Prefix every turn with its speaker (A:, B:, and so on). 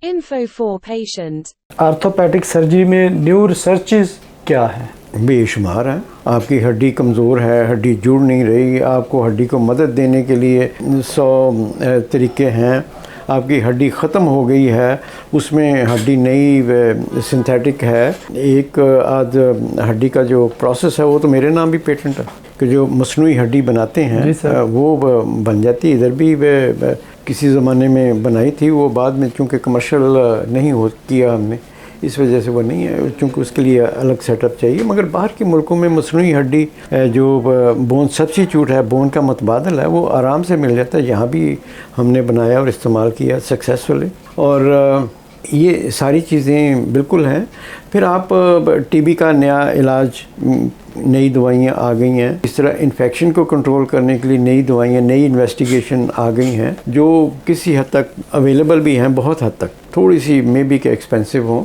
A: Info for patient.
B: Orthopaedic surgery में new researches क्या है?
C: बेशुमार हैं। आपकी हड्डी कमज़ोर है, हड्डी जुड़ नहीं रही, आपको हड्डी को मदद देने के लिए 100 तरीके हैं। आपकी हड्डी ख़त्म हो गई है, उसमें हड्डी नई सिंथेटिक है। एक आध हड्डी का जो प्रोसेस है वो तो मेरे नाम भी पेटेंट है कि जो मसनूई हड्डी बनाते हैं वो बन जाती है। इधर भी किसी ज़माने में बनाई थी, वो बाद में चूँकि कमर्शियल नहीं हो किया हमने, इस वजह से वो नहीं है, क्योंकि उसके लिए अलग सेटअप चाहिए। मगर बाहर के मुल्कों में मसनूई हड्डी जो बोन सब्स्टिट्यूट है, बोन का मतबादल है, वो आराम से मिल जाता है। यहाँ भी हमने बनाया और इस्तेमाल किया सक्सेसफुली, और ये सारी चीज़ें बिल्कुल हैं। फिर आप टीबी का नया इलाज, नई दवाइयाँ आ गई हैं। इस तरह इन्फेक्शन को कंट्रोल करने के लिए नई दवाइयाँ, नई इन्वेस्टिगेशन आ गई हैं जो किसी हद तक अवेलेबल भी हैं, बहुत हद तक, थोड़ी सी मे बी के एक्सपेंसिव हों।